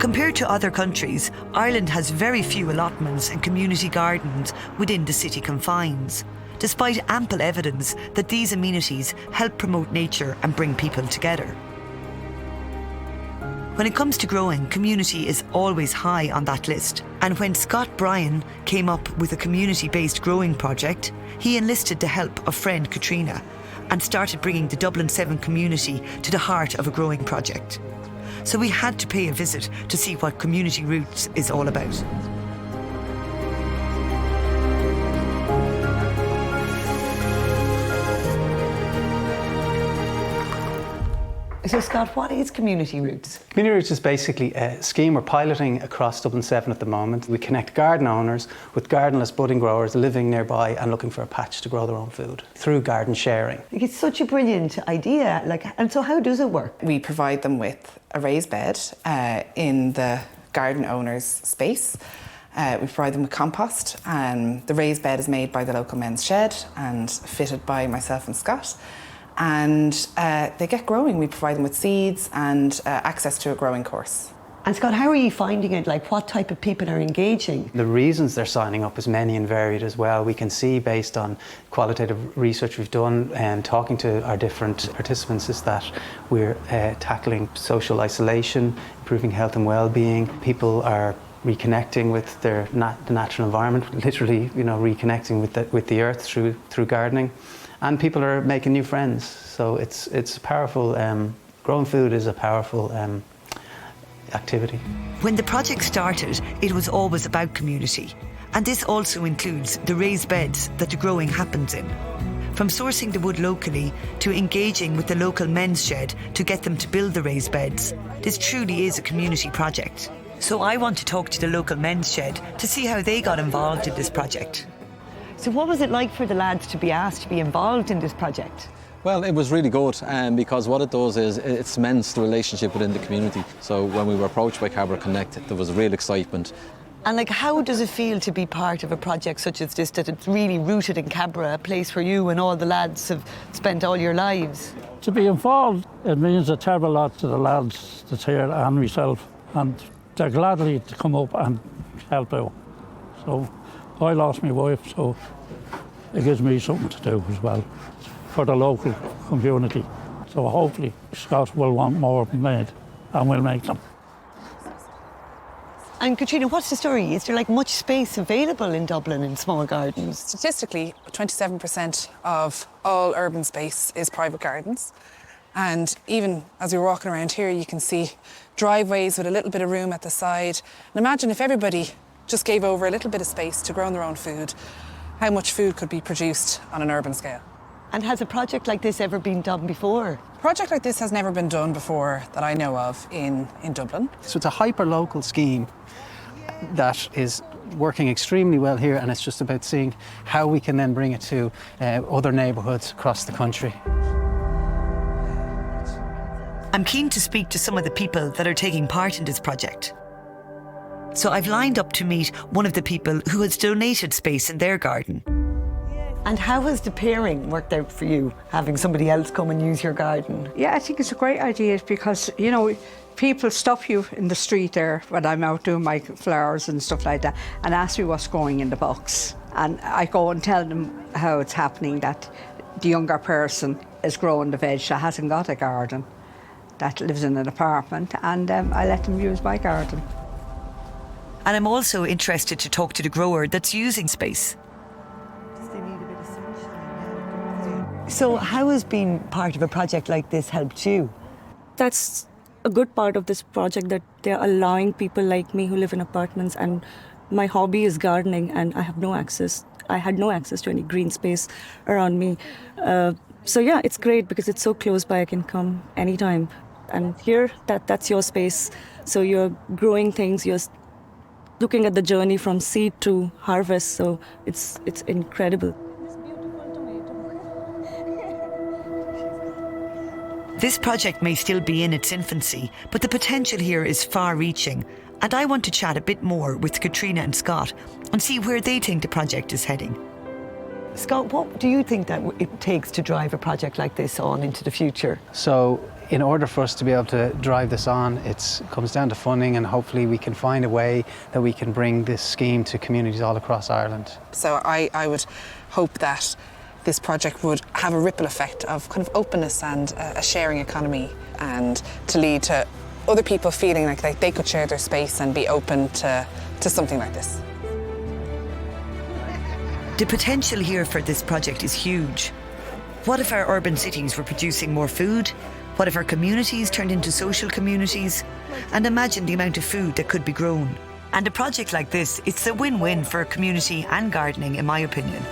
Compared to other countries, Ireland has very few allotments and community gardens within the city confines, despite ample evidence that these amenities help promote nature and bring people together. When it comes to growing, community is always high on that list. And when Scott Bryan came up with a community-based growing project, he enlisted the help of friend Katrina and started bringing the Dublin 7 community to the heart of a growing project. So we had to pay a visit to see what Community Roots is all about. So Scott, what is Community Roots? Community Roots is basically a scheme we're piloting across Dublin 7 at the moment. We connect garden owners with gardenless budding growers living nearby and looking for a patch to grow their own food through garden sharing. It's such a brilliant idea. And so how does it work? We provide them with a raised bed in the garden owner's space. We provide them with compost. The raised bed is made by the local men's shed and fitted by myself and Scott. And they get growing. We provide them with seeds and access to a growing course. And Scott, how are you finding it? Like, what type of people are engaging? The reasons they're signing up is many and varied as well. We can see, based on qualitative research we've done and talking to our different participants, is that we're tackling social isolation, improving health and well-being. People are reconnecting with the natural environment, literally, reconnecting with the earth through gardening. And people are making new friends, so it's powerful. Growing food is a powerful activity. When the project started, it was always about community, and this also includes the raised beds that the growing happens in. From sourcing the wood locally to engaging with the local men's shed to get them to build the raised beds, this truly is a community project. So I want to talk to the local men's shed to see how they got involved in this project. So what was it like for the lads to be asked to be involved in this project? Well, it was really good because what it does is it cements the relationship within the community. So when we were approached by Cabra Connect, there was real excitement. And how does it feel to be part of a project such as this, that it's really rooted in Cabra, a place where you and all the lads have spent all your lives? To be involved, it means a terrible lot to the lads that's here and myself, and they're gladly to come up and help out. So I lost my wife, so it gives me something to do as well for the local community. So hopefully Scott will want more made, and we'll make them. And Katrina, what's the story? Is there much space available in Dublin in small gardens? Statistically, 27% of all urban space is private gardens. And even as we're walking around here, you can see driveways with a little bit of room at the side. And imagine if everybody just gave over a little bit of space to growing their own food, how much food could be produced on an urban scale. And has a project like this ever been done before? A project like this has never been done before that I know of in Dublin. So it's a hyper-local scheme that is working extremely well here, and it's just about seeing how we can then bring it to other neighbourhoods across the country. I'm keen to speak to some of the people that are taking part in this project. So I've lined up to meet one of the people who has donated space in their garden. And how has the pairing worked out for you, having somebody else come and use your garden? Yeah, I think it's a great idea because, people stop you in the street there when I'm out doing my flowers and stuff like that and ask me what's going in the box. And I go and tell them how it's happening, that the younger person is growing the veg that hasn't got a garden, that lives in an apartment, and I let them use my garden. And I'm also interested to talk to the grower that's using space. So how has being part of a project like this helped you? That's a good part of this project, that they're allowing people like me who live in apartments, and my hobby is gardening, and I had no access to any green space around me. So yeah, it's great because it's so close by. I can come anytime. And here, that's your space. So you're growing things, you're looking at the journey from seed to harvest, so it's incredible. This project may still be in its infancy, but the potential here is far-reaching, and I want to chat a bit more with Katrina and Scott and see where they think the project is heading. Scott, what do you think that it takes to drive a project like this on into the future? So in order for us to be able to drive this on, it comes down to funding, and hopefully we can find a way that we can bring this scheme to communities all across Ireland. So I would hope that this project would have a ripple effect of kind of openness and a sharing economy, and to lead to other people feeling like they could share their space and be open to something like this. The potential here for this project is huge. What if our urban cities were producing more food? What if our communities turned into social communities? And imagine the amount of food that could be grown. And a project like this, it's a win-win for community and gardening, in my opinion.